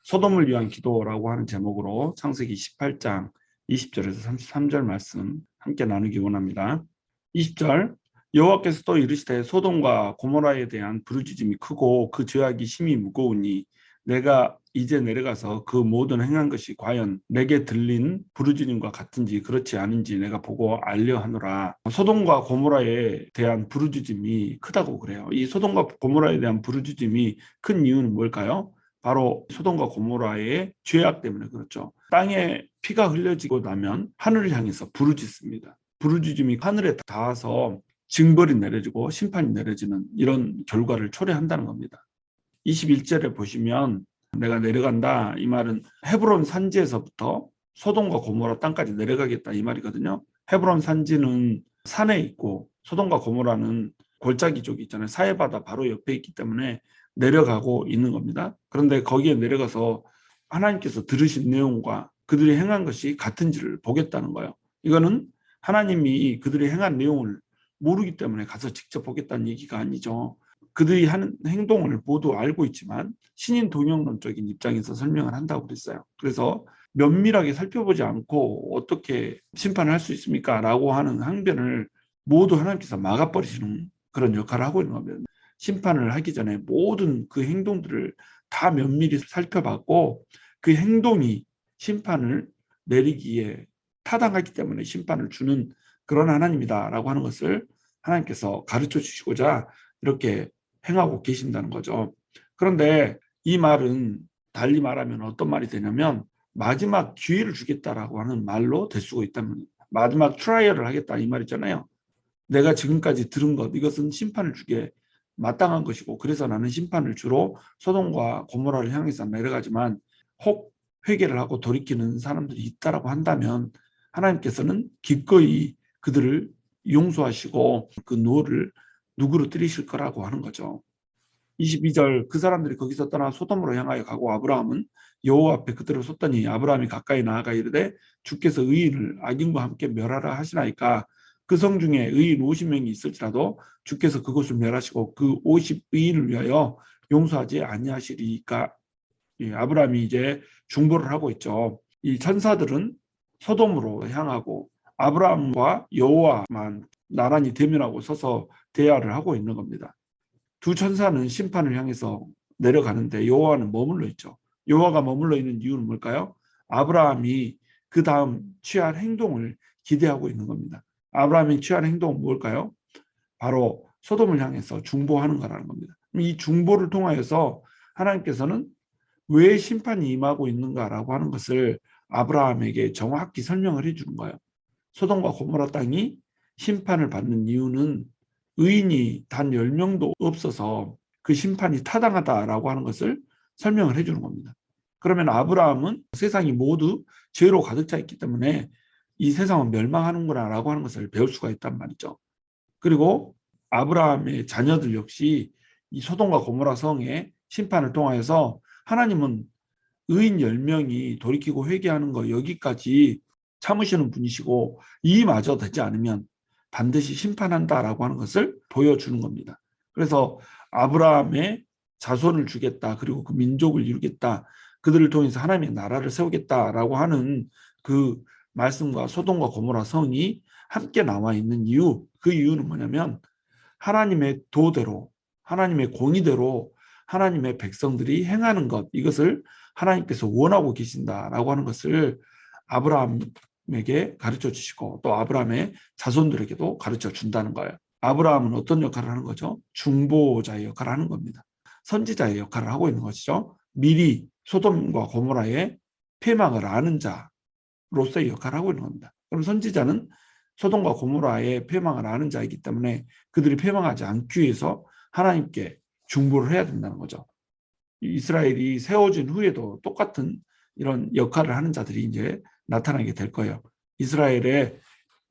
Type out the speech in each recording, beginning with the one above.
소돔을 위한 기도라고 하는 제목으로 창세기 18장 20절에서 33절 말씀 함께 나누기 원합니다. 20절, 여호와께서 또 이르시되 소돔과 고모라에 대한 부르짖음이 크고 그 죄악이 심히 무거우니 내가 이제 내려가서 그 모든 행한 것이 과연 내게 들린 부르짖음과 같은지 그렇지 않은지 내가 보고 알려 하노라. 소돔과 고모라에 대한 부르짖음이 크다고 그래요. 이 소돔과 고모라에 대한 부르짖음이 큰 이유는 뭘까요? 바로 소돔과 고모라의 죄악 때문에 그렇죠. 땅에 피가 흘려지고 나면 하늘을 향해서 부르짖습니다. 부르짖음이 하늘에 닿아서 징벌이 내려지고 심판이 내려지는 이런 결과를 초래한다는 겁니다. 21절에 보시면 내가 내려간다 이 말은 헤브론 산지에서부터 소돔과 고모라 땅까지 내려가겠다 이 말이거든요. 헤브론 산지는 산에 있고 소돔과 고모라는 골짜기 쪽이 있잖아요. 사해바다 바로 옆에 있기 때문에 내려가고 있는 겁니다. 그런데 거기에 내려가서 하나님께서 들으신 내용과 그들이 행한 것이 같은지를 보겠다는 거예요. 이거는 하나님이 그들이 행한 내용을 모르기 때문에 가서 직접 보겠다는 얘기가 아니죠. 그들이 하는 행동을 모두 알고 있지만 신인 동영론적인 입장에서 설명을 한다고 그랬어요. 그래서 면밀하게 살펴보지 않고 어떻게 심판을 할 수 있습니까? 라고 하는 항변을 모두 하나님께서 막아버리시는 그런 역할을 하고 있는 겁니다. 심판을 하기 전에 모든 그 행동들을 다 면밀히 살펴봤고 그 행동이 심판을 내리기에 타당하기 때문에 심판을 주는 그런 하나님이다라고 하는 것을 하나님께서 가르쳐 주시고자 이렇게 행하고 계신다는 거죠. 그런데 이 말은 달리 말하면 어떤 말이 되냐면 마지막 기회를 주겠다라고 하는 말로 될 수가 있다면 마지막 트라이얼을 하겠다 이 말이잖아요. 내가 지금까지 들은 것 이것은 심판을 주게 마땅한 것이고 그래서 나는 심판을 주로 소돔과 고모라를 향해서 내려가지만 혹 회개를 하고 돌이키는 사람들이 있다라고 한다면 하나님께서는 기꺼이 그들을 용서하시고 그 노를 누구로 들이실 거라고 하는 거죠. 22절 그 사람들이 거기서 떠나 소돔으로 향하여 가고 아브라함은 여호와 앞에 그들을 섰더니 아브라함이 가까이 나아가 이르되 주께서 의인을 악인과 함께 멸하라 하시나이까 그 성 중에 의인 50명이 있을지라도 주께서 그곳을 멸하시고 그 50의인을 위하여 용서하지 아니하시리까. 예, 아브라함이 이제 중보를 하고 있죠. 이 천사들은 소돔으로 향하고 아브라함과 여호와만 나란히 대면하고 서서 대화를 하고 있는 겁니다. 두 천사는 심판을 향해서 내려가는데 여호와는 머물러 있죠. 여호와가 머물러 있는 이유는 뭘까요? 아브라함이 그 다음 취할 행동을 기대하고 있는 겁니다. 아브라함이 취할 행동은 뭘까요? 바로 소돔을 향해서 중보하는 거라는 겁니다. 이 중보를 통하여서 하나님께서는 왜 심판이 임하고 있는가라고 하는 것을 아브라함에게 정확히 설명을 해주는 거예요. 소돔과 고모라 땅이 심판을 받는 이유는 의인이 단 10명도 없어서 그 심판이 타당하다라고 하는 것을 설명을 해주는 겁니다. 그러면 아브라함은 세상이 모두 죄로 가득 차 있기 때문에 이 세상은 멸망하는구나라고 하는 것을 배울 수가 있단 말이죠. 그리고 아브라함의 자녀들 역시 이 소돔과 고모라 성의 심판을 통하여서 하나님은 의인 10명이 돌이키고 회개하는 거 여기까지 참으시는 분이시고 이마저 되지 않으면 반드시 심판한다라고 하는 것을 보여주는 겁니다. 그래서 아브라함의 자손을 주겠다. 그리고 그 민족을 이루겠다. 그들을 통해서 하나님의 나라를 세우겠다라고 하는 그 말씀과 소돔과 고모라 성이 함께 나와 있는 이유, 그 이유는 뭐냐면 하나님의 도대로, 하나님의 공의대로 하나님의 백성들이 행하는 것, 이것을 하나님께서 원하고 계신다라고 하는 것을 아브라함에게 가르쳐 주시고 또 아브라함의 자손들에게도 가르쳐 준다는 거예요. 아브라함은 어떤 역할을 하는 거죠? 중보자의 역할을 하는 겁니다. 선지자의 역할을 하고 있는 것이죠. 미리 소돔과 고모라의 폐망을 아는 자로서의 역할을 하고 있는 겁니다. 그럼 선지자는 소돔과 고모라의 폐망을 아는 자이기 때문에 그들이 폐망하지 않기 위해서 하나님께 중보를 해야 된다는 거죠. 이스라엘이 세워진 후에도 똑같은 이런 역할을 하는 자들이 이제 나타나게 될 거예요. 이스라엘의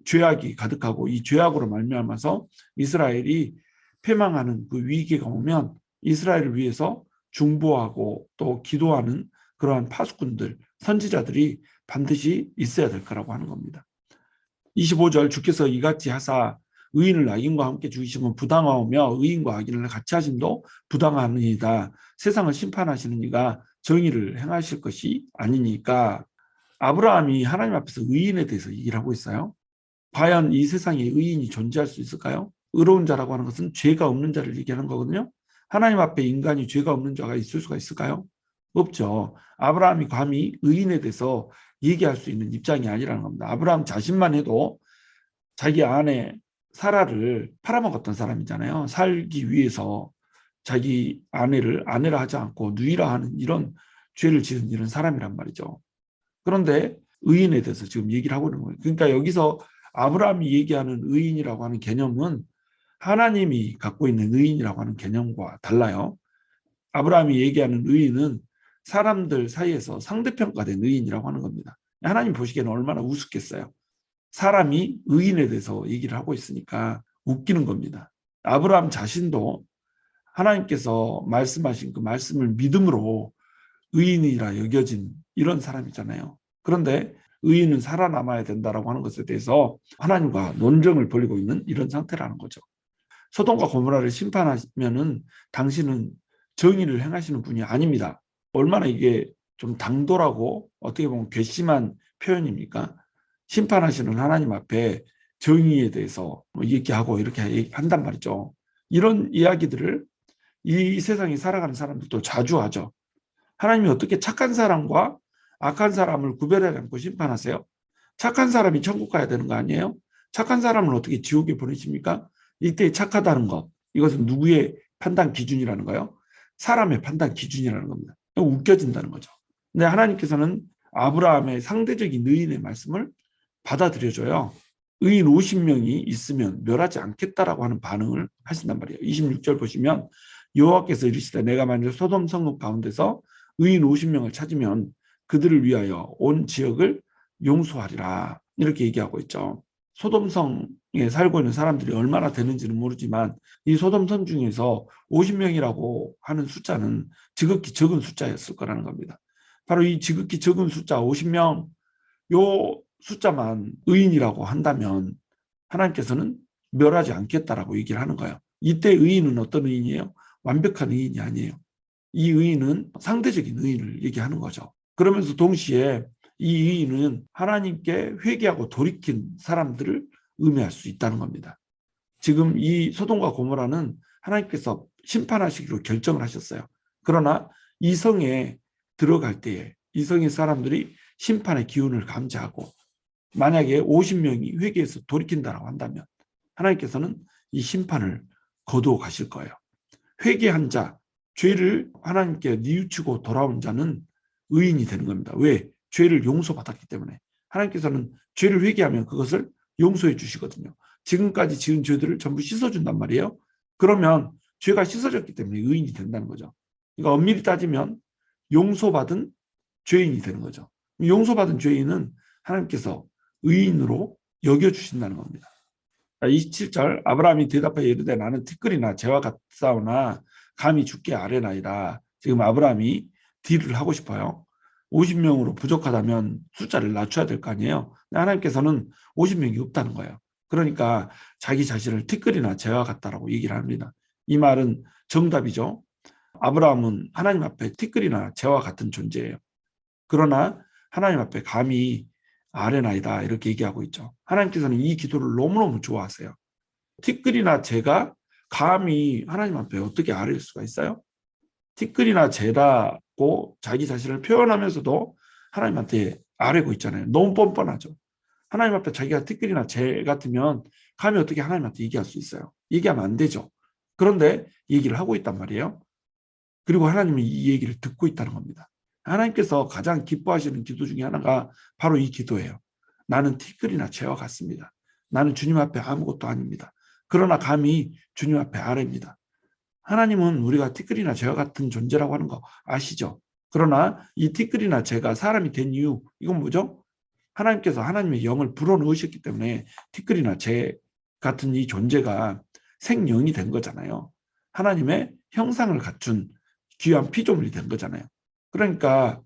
죄악이 가득하고 이 죄악으로 말미암아서 이스라엘이 패망하는 그 위기가 오면 이스라엘을 위해서 중보하고 또 기도하는 그러한 파수꾼들, 선지자들이 반드시 있어야 될 거라고 하는 겁니다. 25절 주께서 이같이 하사 의인을 악인과 함께 죽이시면 부당하오며 의인과 악인을 같이 하심도 부당하니이다. 세상을 심판하시는 이가 정의를 행하실 것이 아니니까 아브라함이 하나님 앞에서 의인에 대해서 얘기를 하고 있어요. 과연 이 세상에 의인이 존재할 수 있을까요? 의로운 자라고 하는 것은 죄가 없는 자를 얘기하는 거거든요. 하나님 앞에 인간이 죄가 없는 자가 있을 수가 있을까요? 없죠. 아브라함이 감히 의인에 대해서 얘기할 수 있는 입장이 아니라는 겁니다. 아브라함 자신만 해도 자기 아내 사라를 팔아먹었던 사람이잖아요. 살기 위해서 자기 아내를 아내라 하지 않고 누이라 하는 이런 죄를 지은 이런 사람이란 말이죠. 그런데 의인에 대해서 지금 얘기를 하고 있는 거예요. 그러니까 여기서 아브라함이 얘기하는 의인이라고 하는 개념은 하나님이 갖고 있는 의인이라고 하는 개념과 달라요. 아브라함이 얘기하는 의인은 사람들 사이에서 상대평가된 의인이라고 하는 겁니다. 하나님 보시기에는 얼마나 우습겠어요. 사람이 의인에 대해서 얘기를 하고 있으니까 웃기는 겁니다. 아브라함 자신도 하나님께서 말씀하신 그 말씀을 믿음으로 의인이라 여겨진 이런 사람이잖아요. 그런데 의인은 살아남아야 된다라고 하는 것에 대해서 하나님과 논쟁을 벌이고 있는 이런 상태라는 거죠. 소돔과 고모라를 심판하면은 당신은 정의를 행하시는 분이 아닙니다. 얼마나 이게 좀 당돌하고 어떻게 보면 괘씸한 표현입니까? 심판하시는 하나님 앞에 정의에 대해서 얘기하고 이렇게 한단 말이죠. 이런 이야기들을 이 세상에 살아가는 사람들도 자주 하죠. 하나님이 어떻게 착한 사람과 악한 사람을 구별하지 않고 심판하세요? 착한 사람이 천국 가야 되는 거 아니에요? 착한 사람을 어떻게 지옥에 보내십니까? 이때 착하다는 것, 이것은 누구의 판단 기준이라는 거예요? 사람의 판단 기준이라는 겁니다. 웃겨진다는 거죠. 근데 하나님께서는 아브라함의 상대적인 의인의 말씀을 받아들여줘요. 의인 50명이 있으면 멸하지 않겠다라고 하는 반응을 하신단 말이에요. 26절 보시면 여호와께서 이르시되 내가 만일 소돔 성읍 가운데서 의인 50명을 찾으면 그들을 위하여 온 지역을 용서하리라 이렇게 얘기하고 있죠. 소돔성에 살고 있는 사람들이 얼마나 되는지는 모르지만 이 소돔성 중에서 50명이라고 하는 숫자는 지극히 적은 숫자였을 거라는 겁니다. 바로 이 지극히 적은 숫자 50명 요 숫자만 의인이라고 한다면 하나님께서는 멸하지 않겠다라고 얘기를 하는 거예요. 이때 의인은 어떤 의인이에요? 완벽한 의인이 아니에요. 이 의인은 상대적인 의인을 얘기하는 거죠. 그러면서 동시에 이 의인은 하나님께 회개하고 돌이킨 사람들을 의미할 수 있다는 겁니다. 지금 이 소돔과 고모라는 하나님께서 심판하시기로 결정을 하셨어요. 그러나 이 성에 들어갈 때에 이 성의 사람들이 심판의 기운을 감지하고 만약에 50명이 회개해서 돌이킨다고 한다면 하나님께서는 이 심판을 거두어 가실 거예요. 회개한 자, 죄를 하나님께 뉘우치고 돌아온 자는 의인이 되는 겁니다. 왜? 죄를 용서받았기 때문에. 하나님께서는 죄를 회개하면 그것을 용서해 주시거든요. 지금까지 지은 죄들을 전부 씻어준단 말이에요. 그러면 죄가 씻어졌기 때문에 의인이 된다는 거죠. 그러니까 엄밀히 따지면 용서받은 죄인이 되는 거죠. 용서받은 죄인은 하나님께서 의인으로 여겨주신다는 겁니다. 27절 아브라함이 대답하여 이르되 나는 티끌이나 재와 같사오나 감히 주께 아뢰나이다. 지금 아브라함이 딜을 하고 싶어요. 50명으로 부족하다면 숫자를 낮춰야 될 거 아니에요. 하나님께서는 50명이 없다는 거예요. 그러니까 자기 자신을 티끌이나 재와 같다라고 얘기를 합니다. 이 말은 정답이죠. 아브라함은 하나님 앞에 티끌이나 재와 같은 존재예요. 그러나 하나님 앞에 감히 아뢰나이다 이렇게 얘기하고 있죠. 하나님께서는 이 기도를 너무너무 좋아하세요. 티끌이나 재가 감히 하나님 앞에 어떻게 아뢰일 수가 있어요? 티끌이나 재라고 자기 자신을 표현하면서도 하나님한테 아뢰고 있잖아요. 너무 뻔뻔하죠. 하나님 앞에 자기가 티끌이나 재 같으면 감히 어떻게 하나님한테 얘기할 수 있어요? 얘기하면 안 되죠. 그런데 얘기를 하고 있단 말이에요. 그리고 하나님이 이 얘기를 듣고 있다는 겁니다. 하나님께서 가장 기뻐하시는 기도 중에 하나가 바로 이 기도예요. 나는 티끌이나 재와 같습니다. 나는 주님 앞에 아무것도 아닙니다. 그러나 감히 주님 앞에 아뢰입니다. 하나님은 우리가 티끌이나 재와 같은 존재라고 하는 거 아시죠? 그러나 이 티끌이나 재가 사람이 된 이유, 이건 뭐죠? 하나님께서 하나님의 영을 불어넣으셨기 때문에 티끌이나 재 같은 이 존재가 생명이 된 거잖아요. 하나님의 형상을 갖춘 귀한 피조물이 된 거잖아요. 그러니까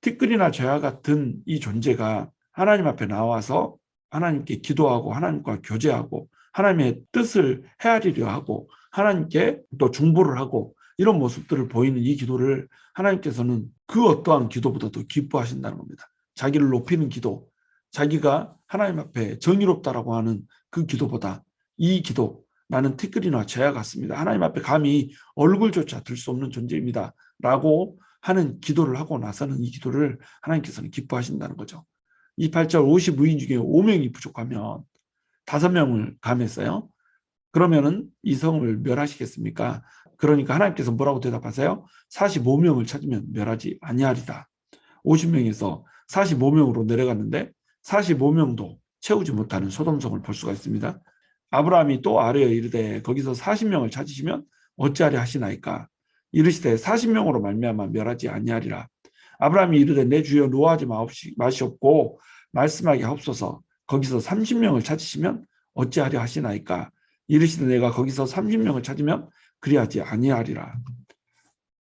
티끌이나 재와 같은 이 존재가 하나님 앞에 나와서 하나님께 기도하고 하나님과 교제하고 하나님의 뜻을 헤아리려 하고 하나님께 또 중보를 하고 이런 모습들을 보이는 이 기도를 하나님께서는 그 어떠한 기도보다도 기뻐하신다는 겁니다. 자기를 높이는 기도, 자기가 하나님 앞에 정의롭다라고 하는 그 기도보다 이 기도, 나는 티끌이나 죄와 같습니다. 하나님 앞에 감히 얼굴조차 들 수 없는 존재입니다. 라고 하는 기도를 하고 나서는 이 기도를 하나님께서는 기뻐하신다는 거죠. 이 8절 55인 중에 5명이 부족하면 5명을 감했어요. 그러면은 이 성을 멸하시겠습니까? 그러니까 하나님께서 뭐라고 대답하세요? 45명을 찾으면 멸하지 아니하리다. 50명에서 45명으로 내려갔는데 45명도 채우지 못하는 소돔성을 볼 수가 있습니다. 아브라함이 또 아뢰어 이르되 거기서 40명을 찾으시면 어찌하려 하시나이까? 이르시되 40명으로 말미암아 멸하지 아니하리라. 아브라함이 이르되 내 주여 노하지 마시옵고 말씀하게 하옵소서. 거기서 30명을 찾으시면 어찌하려 하시나이까? 이르시되 내가 거기서 30명을 찾으면 그리하지 아니하리라.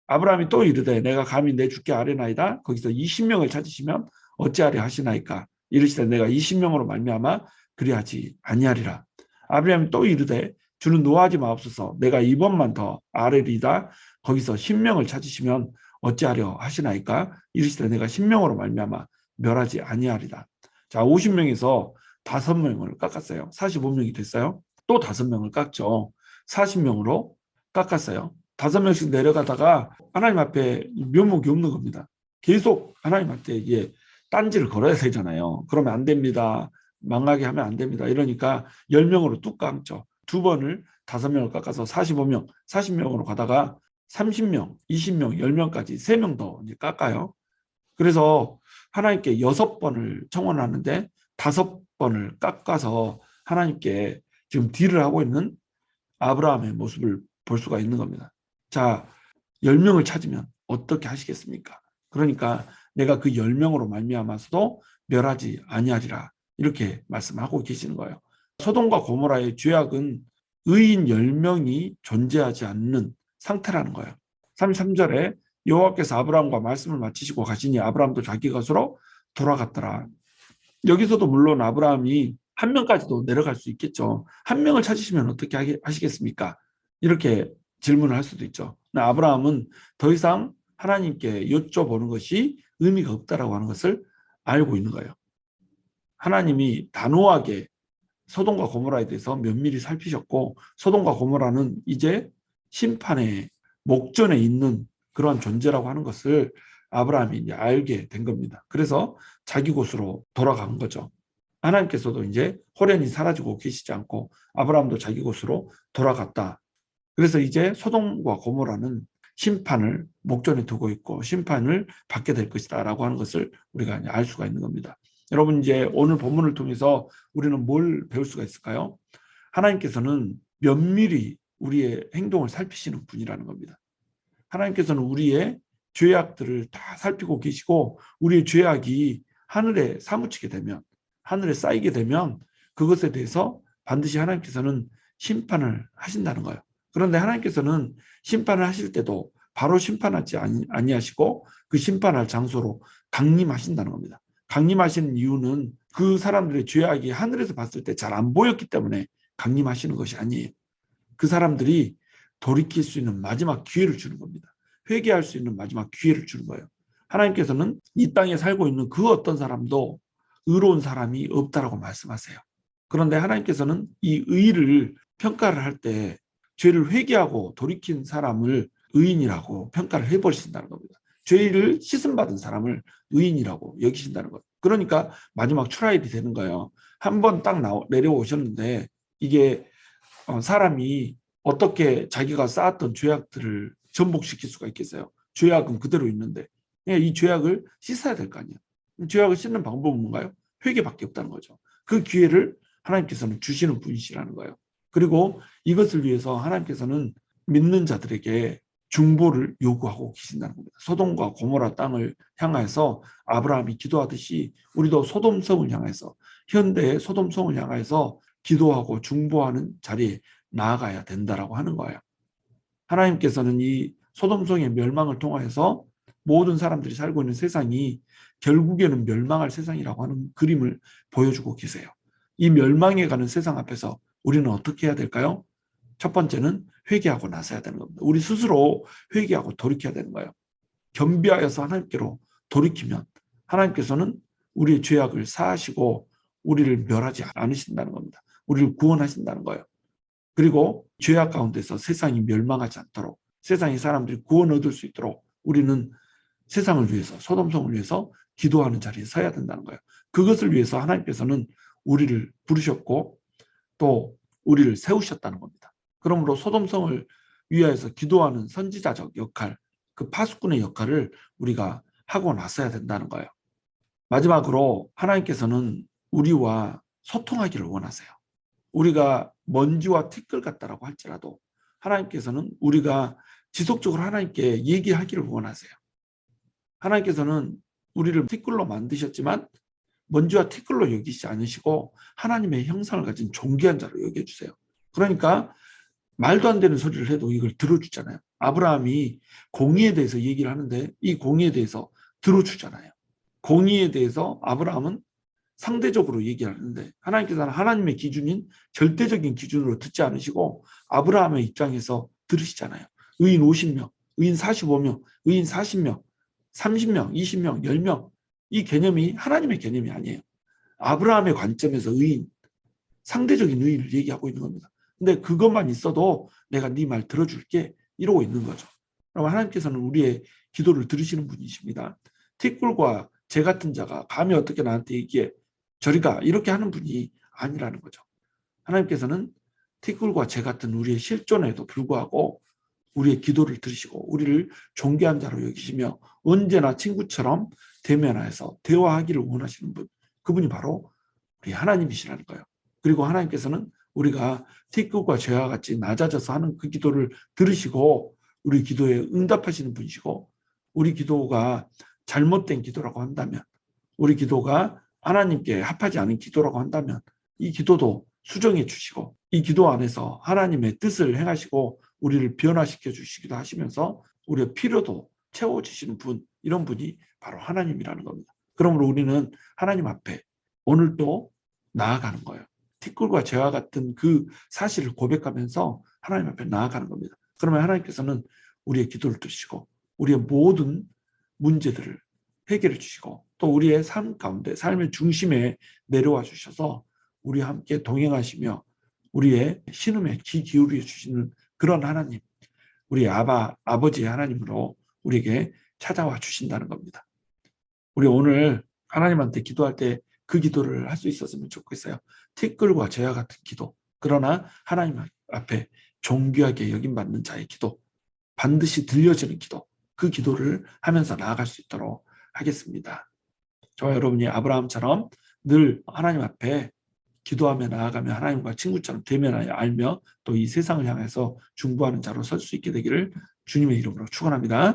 아브라함이 또 이르되 내가 감히 내 주께 아뢰나이다. 거기서 20명을 찾으시면 어찌하려 하시나이까? 이르시되 내가 20명으로 말미암아 그리하지 아니하리라. 아브라함이 또 이르되 주는 노하지 마옵소서. 내가 이번만 더 아뢰리다. 거기서 10명을 찾으시면 어찌하려 하시나이까? 이르시되 내가 10명으로 말미암아 멸하지 아니하리라. 자, 50명에서 5명을 깎았어요. 45명이 됐어요. 또 5명을 깎죠. 40명으로 깎았어요. 5명씩 내려가다가 하나님 앞에 면목이 없는 겁니다. 계속 하나님한테 이게 딴지를 걸어야 되잖아요. 그러면 안 됩니다. 망하게 하면 안 됩니다. 이러니까 10명으로 뚝 깎죠. 2번을 5명을 깎아서 45명, 40명으로 가다가 30명, 20명, 10명까지 3명 더 이제 깎아요. 그래서 하나님께 6번을 청원하는데 5번을 깎아서 하나님께 지금 딜을 하고 있는 아브라함의 모습을 볼 수가 있는 겁니다. 자, 10명을 찾으면 어떻게 하시겠습니까? 그러니까 내가 그 10명으로 말미암아서도 멸하지 아니하리라 이렇게 말씀하고 계시는 거예요. 소돔과 고모라의 죄악은 의인 10명이 존재하지 않는 상태라는 거예요. 33절에 여호와께서 아브라함과 말씀을 마치시고 가시니 아브라함도 자기 것으로 돌아갔더라. 여기서도 물론 아브라함이 1명까지도 내려갈 수 있겠죠. 1명을 찾으시면 어떻게 하시겠습니까? 이렇게 질문을 할 수도 있죠. 아브라함은 더 이상 하나님께 여쭤보는 것이 의미가 없다라고 하는 것을 알고 있는 거예요. 하나님이 단호하게 소돔과 고모라에 대해서 면밀히 살피셨고 소돔과 고모라는 이제 심판의 목전에 있는 그러한 존재라고 하는 것을 아브라함이 이제 알게 된 겁니다. 그래서 자기 곳으로 돌아간 거죠. 하나님께서도 이제 호련히 사라지고 계시지 않고 아브라함도 자기 곳으로 돌아갔다. 그래서 이제 소돔과 고모라는 심판을 목전에 두고 있고 심판을 받게 될 것이다 라고 하는 것을 우리가 알 수가 있는 겁니다. 여러분 이제 오늘 본문을 통해서 우리는 뭘 배울 수가 있을까요? 하나님께서는 면밀히 우리의 행동을 살피시는 분이라는 겁니다. 하나님께서는 우리의 죄악들을 다 살피고 계시고 우리의 죄악이 하늘에 사무치게 되면 하늘에 쌓이게 되면 그것에 대해서 반드시 하나님께서는 심판을 하신다는 거예요. 그런데 하나님께서는 심판을 하실 때도 바로 심판하지 아니하시고 그 심판할 장소로 강림하신다는 겁니다. 강림하시는 이유는 그 사람들의 죄악이 하늘에서 봤을 때 잘 안 보였기 때문에 강림하시는 것이 아니에요. 그 사람들이 돌이킬 수 있는 마지막 기회를 주는 겁니다. 회개할 수 있는 마지막 기회를 주는 거예요. 하나님께서는 이 땅에 살고 있는 그 어떤 사람도 의로운 사람이 없다라고 말씀하세요. 그런데 하나님께서는 이 의를 평가를 할 때 죄를 회개하고 돌이킨 사람을 의인이라고 평가를 해버리신다는 겁니다. 죄를 씻음받은 사람을 의인이라고 여기신다는 거예요. 그러니까 마지막 트라이얼이 되는 거예요. 한 번 딱 내려오셨는데 이게 사람이 어떻게 자기가 쌓았던 죄악들을 전복시킬 수가 있겠어요? 죄악은 그대로 있는데 이 죄악을 씻어야 될 거 아니에요. 죄악을 씻는 방법은 뭔가요? 회개밖에 없다는 거죠. 그 기회를 하나님께서는 주시는 분이시라는 거예요. 그리고 이것을 위해서 하나님께서는 믿는 자들에게 중보를 요구하고 계신다는 겁니다. 소돔과 고모라 땅을 향해서 아브라함이 기도하듯이 우리도 소돔성을 향해서 현대의 소돔성을 향해서 기도하고 중보하는 자리에 나아가야 된다라고 하는 거예요. 하나님께서는 이 소돔성의 멸망을 통해서 모든 사람들이 살고 있는 세상이 결국에는 멸망할 세상이라고 하는 그림을 보여주고 계세요. 이 멸망해 가는 세상 앞에서 우리는 어떻게 해야 될까요? 첫 번째는 회개하고 나서야 되는 겁니다. 우리 스스로 회개하고 돌이켜야 되는 거예요. 겸비하여서 하나님께로 돌이키면 하나님께서는 우리의 죄악을 사하시고 우리를 멸하지 않으신다는 겁니다. 우리를 구원하신다는 거예요. 그리고 죄악 가운데서 세상이 멸망하지 않도록, 세상의 사람들이 구원 얻을 수 있도록 우리는 세상을 위해서, 소돔성을 위해서 기도하는 자리에 서야 된다는 거예요. 그것을 위해서 하나님께서는 우리를 부르셨고 또 우리를 세우셨다는 겁니다. 그러므로 소돔성을 위하여서 기도하는 선지자적 역할, 그 파수꾼의 역할을 우리가 하고 나서야 된다는 거예요. 마지막으로 하나님께서는 우리와 소통하기를 원하세요. 우리가 먼지와 티끌 같다라고 할지라도 하나님께서는 우리가 지속적으로 하나님께 얘기하기를 원하세요. 하나님께서는 우리를 티끌로 만드셨지만 먼지와 티끌로 여기지 않으시고 하나님의 형상을 가진 존귀한 자로 여겨주세요. 그러니까 말도 안 되는 소리를 해도 이걸 들어주잖아요. 아브라함이 공의에 대해서 얘기를 하는데 이 공의에 대해서 들어주잖아요. 공의에 대해서 아브라함은 상대적으로 얘기하는데 하나님께서는 하나님의 기준인 절대적인 기준으로 듣지 않으시고 아브라함의 입장에서 들으시잖아요. 의인 50명, 의인 45명, 의인 40명, 30명, 20명, 10명. 이 개념이 하나님의 개념이 아니에요. 아브라함의 관점에서 의인, 상대적인 의인을 얘기하고 있는 겁니다. 근데 그것만 있어도 내가 네 말 들어줄게 이러고 있는 거죠. 그럼 하나님께서는 우리의 기도를 들으시는 분이십니다. 티끌과 재 같은 자가 감히 어떻게 나한테 얘기해 저리 가 이렇게 하는 분이 아니라는 거죠. 하나님께서는 티끌과 재 같은 우리의 실존에도 불구하고 우리의 기도를 들으시고 우리를 존귀한 자로 여기시며 언제나 친구처럼 대면하여서 대화하기를 원하시는 분, 그분이 바로 우리 하나님이시라는 거예요. 그리고 하나님께서는 우리가 티끌과 재와 같이 낮아져서 하는 그 기도를 들으시고 우리 기도에 응답하시는 분이시고 우리 기도가 잘못된 기도라고 한다면 우리 기도가 하나님께 합하지 않은 기도라고 한다면 이 기도도 수정해 주시고 이 기도 안에서 하나님의 뜻을 행하시고 우리를 변화시켜 주시기도 하시면서 우리의 필요도 채워주시는 분, 이런 분이 바로 하나님이라는 겁니다. 그러므로 우리는 하나님 앞에 오늘도 나아가는 거예요. 티끌과 재와 같은 그 사실을 고백하면서 하나님 앞에 나아가는 겁니다. 그러면 하나님께서는 우리의 기도를 들으시고 우리의 모든 문제들을 해결해 주시고 또 우리의 삶 가운데 삶의 중심에 내려와 주셔서 우리와 함께 동행하시며 우리의 신음에 귀 기울여 주시는 그런 하나님, 우리 아버지의 하나님으로 우리에게 찾아와 주신다는 겁니다. 우리 오늘 하나님한테 기도할 때 그 기도를 할 수 있었으면 좋겠어요. 티끌과 재와 같은 기도, 그러나 하나님 앞에 존귀하게 여김받는 자의 기도, 반드시 들려지는 기도, 그 기도를 하면서 나아갈 수 있도록 하겠습니다. 저와 여러분이 아브라함처럼 늘 하나님 앞에 기도하며 나아가며 하나님과 친구처럼 대면하여 알며 또 이 세상을 향해서 중보하는 자로 설 수 있게 되기를 주님의 이름으로 축원합니다.